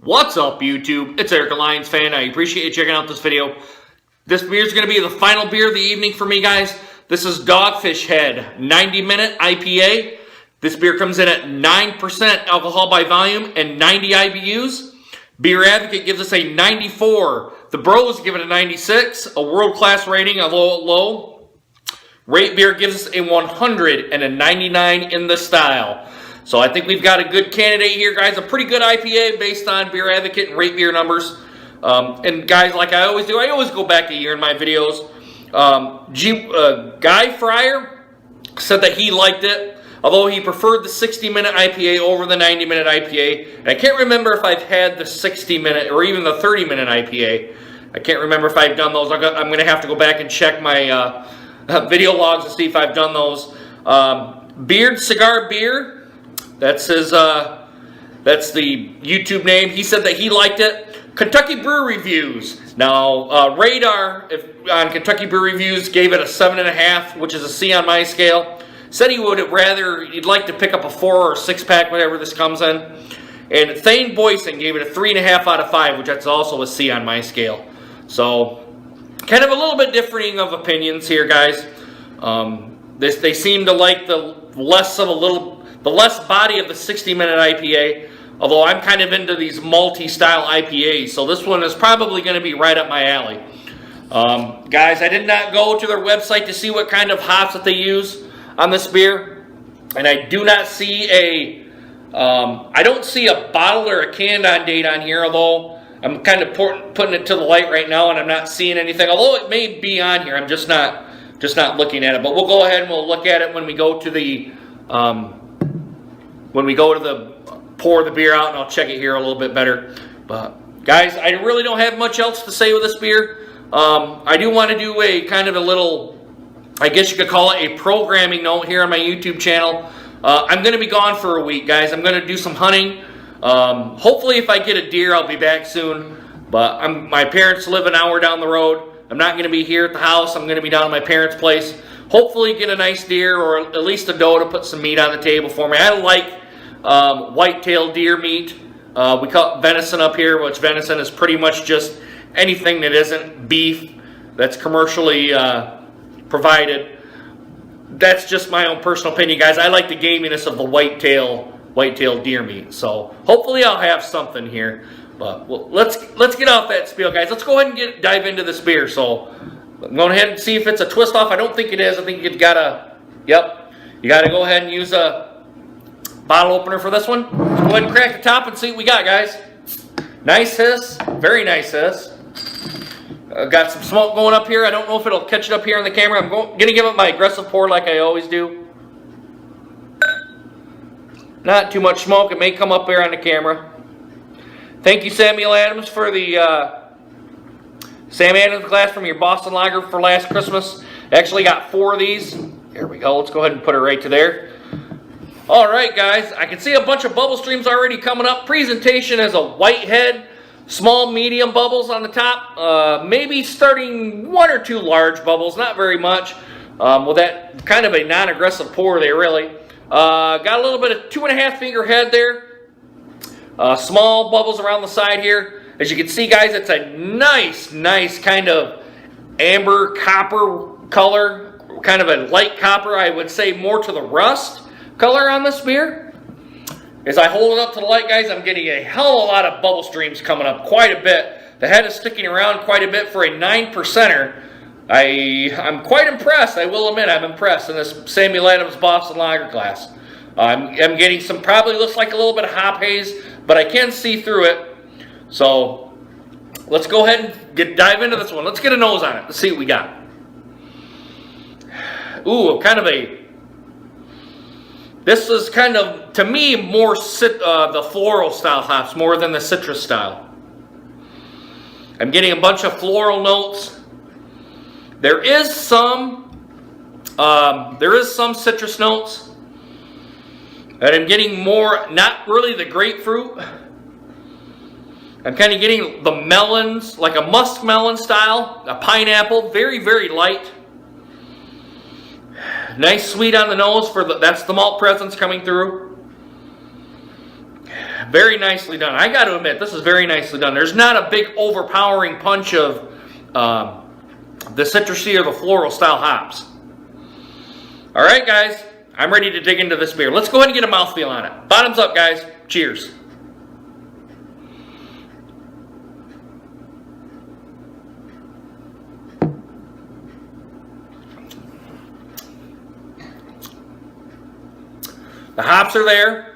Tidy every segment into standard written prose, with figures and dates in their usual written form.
What's up, YouTube? It's EricALionsFan. I appreciate you checking out this video. This beer is going to be the final beer of the evening for me, guys. This is Dogfish Head 90-minute IPA. This beer comes in at 9% alcohol by volume and 90 IBUs. Beer Advocate gives us a 94. The Bros give it a 96. A world-class rating, a low. Rate Beer gives us a 100 and a 99 in the style. So I think we've got a good candidate here, guys. A pretty good IPA based on Beer Advocate and Rate Beer numbers. And guys, like I always do, I always go back a year in my videos. Guy Fryer said that he liked it, although he preferred the 60-minute IPA over the 90-minute IPA. And I can't remember if I've had the 60-minute or even the 30-minute IPA. I can't remember if I've done those. I'm going to have to go back and check my video logs to see if I've done those. Beard Cigar Beer. That's his. That's the YouTube name. He said that he liked it. Kentucky Brew Reviews. Now, Radar on Kentucky Brew Reviews gave it a 7.5, which is a C on my scale. Said he would rather, he'd like to pick up a 4 or 6-pack, whatever this comes in. And Thane Boyson gave it a 3.5 out of 5, which that's also a C on my scale. So, kind of a little bit differing of opinions here, guys. They seem to like the less body of the 60-minute IPA, although I'm kind of into these multi-style IPAs, so this one is probably going to be right up my alley. Guys, I did not go to their website to see what kind of hops that they use on this beer, and I do not see I don't see a bottle or a canned-on date on here, although I'm kind of putting it to the light right now, and I'm not seeing anything, although it may be on here. I'm just not looking at it, but we'll go ahead and we'll look at it when we go to the pour the beer out, and I'll check it here a little bit better. But guys, I really don't have much else to say with this beer. I do want to do a kind of a little, I guess you could call it a programming note here on my YouTube channel. I'm going to be gone for a week, guys. I'm going to do some hunting. Hopefully if I get a deer, I'll be back soon. But my parents live an hour down the road. I'm not going to be here at the house. I'm going to be down at my parents' place. Hopefully get a nice deer or at least a doe to put some meat on the table for me. I like white-tailed deer meat. We call it venison up here, which venison is pretty much just anything that isn't beef that's commercially provided. That's just my own personal opinion, guys. I like the gaminess of the white-tailed deer meat. So hopefully I'll have something here. But well, let's get off that spiel, guys. Let's go ahead and dive into this beer. So I'm going ahead and see if it's a twist off. I don't think it is. I think you've got to, yep, you got to go ahead and use a bottle opener for this one. Let's go ahead and crack the top and see what we got, guys. Nice hiss, very nice hiss. Got some smoke going up here. I don't know if it'll catch it up here on the camera. I'm going to give it my aggressive pour like I always do. Not too much smoke. It may come up there on the camera. Thank you, Samuel Adams, for the Sam Adams glass from your Boston Lager for last Christmas. Actually got 4 of these. There we go. Let's go ahead and put it right to there. All right, guys. I can see a bunch of bubble streams already coming up. Presentation as a white head, small, medium bubbles on the top. Maybe starting 1 or 2 large bubbles, not very much. With that kind of a non-aggressive pour there, really. Got a little bit of 2.5 finger head there. Small bubbles around the side here. As you can see, guys, it's a nice kind of amber copper color, kind of a light copper, I would say more to the rust color on this beer. As I hold it up to the light, guys, I'm getting a hell of a lot of bubble streams coming up, quite a bit. The head is sticking around quite a bit for a 9%er. I'm quite impressed, I will admit, I'm impressed in this Samuel Adams Boston Lager glass. I'm getting some, probably looks like a little bit of hop haze, but I can see through it. So let's go ahead and dive into this one. Let's get a nose on it. Let's see what we got. Ooh, kind of this is kind of, to me, more the floral style hops more than the citrus style. I'm getting a bunch of floral notes. There is some citrus notes. And I'm getting more, not really the grapefruit. I'm kind of getting the melons, like a musk melon style, a pineapple, very, very light. Nice sweet on the nose, that's the malt presence coming through. Very nicely done. I got to admit, this is very nicely done. There's not a big overpowering punch of the citrusy or the floral style hops. All right, guys, I'm ready to dig into this beer. Let's go ahead and get a mouthfeel on it. Bottoms up, guys. Cheers. The hops are there.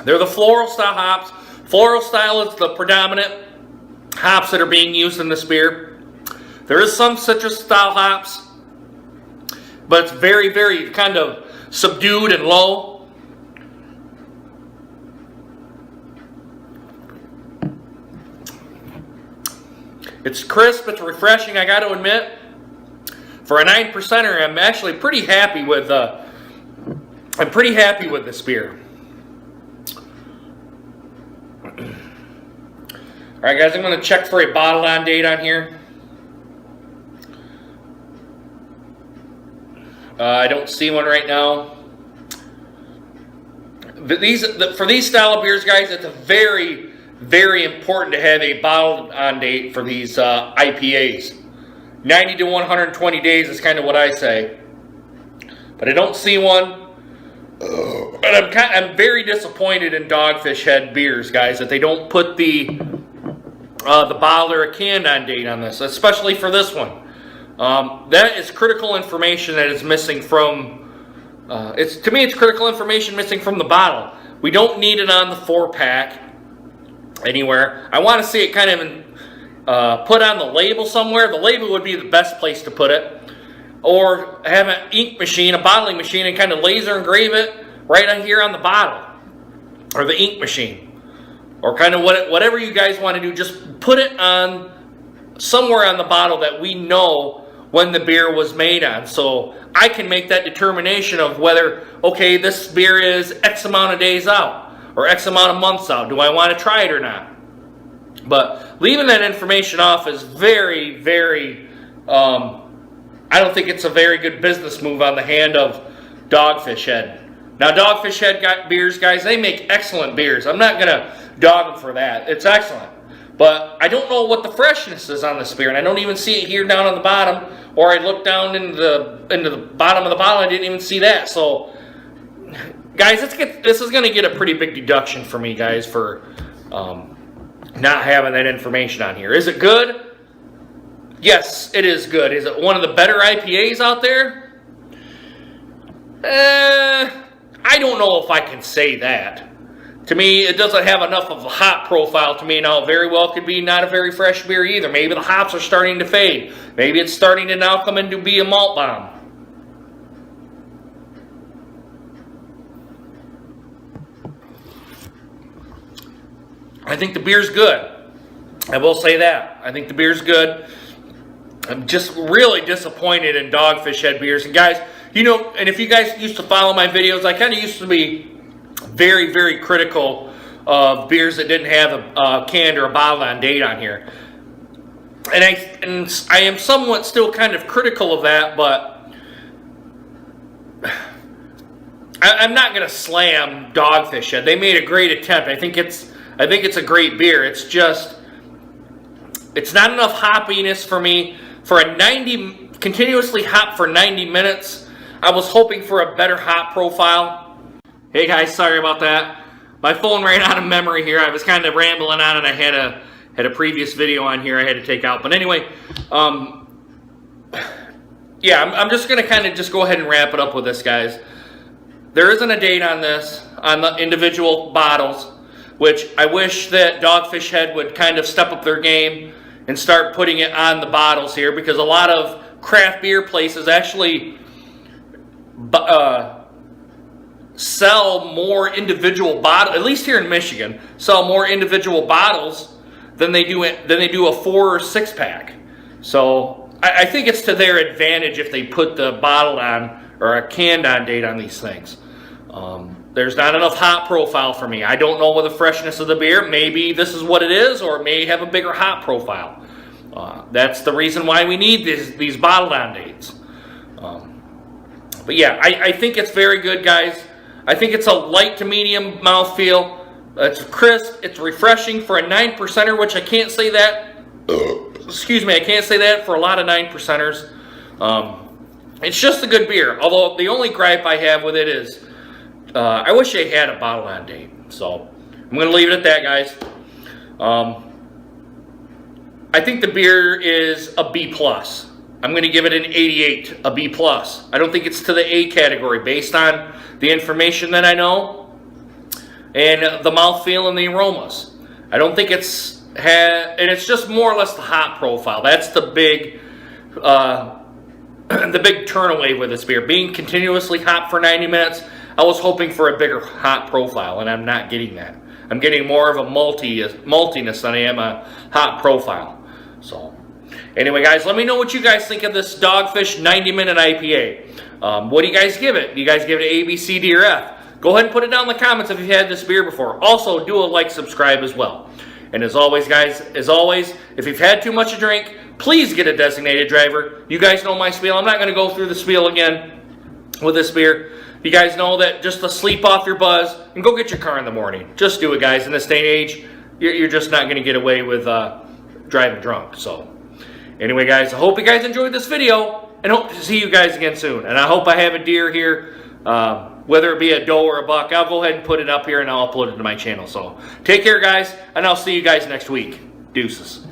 They're the floral style hops. Floral style is the predominant hops that are being used in this beer. There is some citrus style hops, but it's very, very kind of subdued and low. It's crisp, it's refreshing, I got to admit. For a 9%er, I'm actually pretty happy with this beer. Alright guys, I'm going to check for a bottle on date on here. I don't see one right now. For these style of beers, guys, it's a very, very important to have a bottle on date for these IPAs. 90 to 120 days is kind of what I say. But I don't see one. But I'm very disappointed in Dogfish Head beers, guys, that they don't put the bottle or a can on date on this, especially for this one. That is critical information that is missing from. To me, it's critical information missing from the bottle. We don't need it on the 4-pack anywhere. I want to see it kind of put on the label somewhere. The label would be the best place to put it. Or have an ink machine, a bottling machine, and kind of laser engrave it right on here on the bottle. Or the ink machine. Or kind of whatever you guys want to do. Just put it on somewhere on the bottle that we know when the beer was made on. So I can make that determination of whether, okay, this beer is X amount of days out. Or X amount of months out. Do I want to try it or not? But leaving that information off is very, very... I don't think it's a very good business move on the hand of Dogfish Head. Now, Dogfish Head beers, guys, they make excellent beers. I'm not going to dog them for that. It's excellent. But I don't know what the freshness is on this beer, and I don't even see it here down on the bottom, or I looked down into the bottom of the bottle, and I didn't even see that. So, guys, this is going to get a pretty big deduction for me, guys, for not having that information on here. Is it good? Yes, it is good. Is it one of the better IPAs out there? I don't know if I can say that. To me, it doesn't have enough of a hop profile to me. Now, it very well could be not a very fresh beer either. Maybe the hops are starting to fade. Maybe it's starting to now come in to be a malt bomb. I think the beer's good. I will say that. I think the beer's good. I'm just really disappointed in Dogfish Head beers. And guys, you know, and if you guys used to follow my videos, I kind of used to be very, very critical of beers that didn't have a can or a bottle on date on here. And I am somewhat still kind of critical of that, but I'm not going to slam Dogfish Head. They made a great attempt. I think it's a great beer. It's just, it's not enough hoppiness for me. For a continuously hop for 90 minutes, I was hoping for a better hop profile. Hey guys, sorry about that. My phone ran out of memory here. I was kind of rambling on, and I had a previous video on here I had to take out. But anyway, yeah, I'm just going to kind of just go ahead and wrap it up with this, guys. There isn't a date on this, on the individual bottles, which I wish that Dogfish Head would kind of step up their game and start putting it on the bottles here, because a lot of craft beer places actually sell more individual bottles, at least here in Michigan, sell more individual bottles than they do a 4 or 6 pack. So I think it's to their advantage if they put the bottle on or a canned on date on these things. There's not enough hop profile for me. I don't know what the freshness of the beer. Maybe this is what it is, or it may have a bigger hop profile. That's the reason why we need these bottled on dates. But yeah, I think it's very good, guys. I think it's a light to medium mouthfeel. It's crisp. It's refreshing for a 9%er, which I can't say that. Excuse me, I can't say that for a lot of 9%ers. It's just a good beer. Although the only gripe I have with it is I wish they had a bottle on date. So I'm going to leave it at that, guys. I think the beer is a B+. I'm going to give it an 88, a B+. I don't think it's to the A category based on the information that I know and the mouthfeel and the aromas. I don't think it's and it's just more or less the hop profile. That's the big turn-away with this beer. Being continuously hopped for 90 minutes, I was hoping for a bigger hop profile, and I'm not getting that. I'm getting more of a maltiness than I am a hop profile. So, anyway, guys, let me know what you guys think of this Dogfish 90-minute IPA. What do you guys give it? Do you guys give it A, B, C, D, or F? Go ahead and put it down in the comments if you've had this beer before. Also, do a like, subscribe as well. And as always, guys, if you've had too much to drink, please get a designated driver. You guys know my spiel. I'm not going to go through the spiel again with this beer. You guys know that just to sleep off your buzz and go get your car in the morning. Just do it, guys. In this day and age, you're just not going to get away with driving drunk. So, anyway, guys, I hope you guys enjoyed this video and hope to see you guys again soon. And I hope I have a deer here, whether it be a doe or a buck. I'll go ahead and put it up here and I'll upload it to my channel. So, take care, guys, and I'll see you guys next week. Deuces.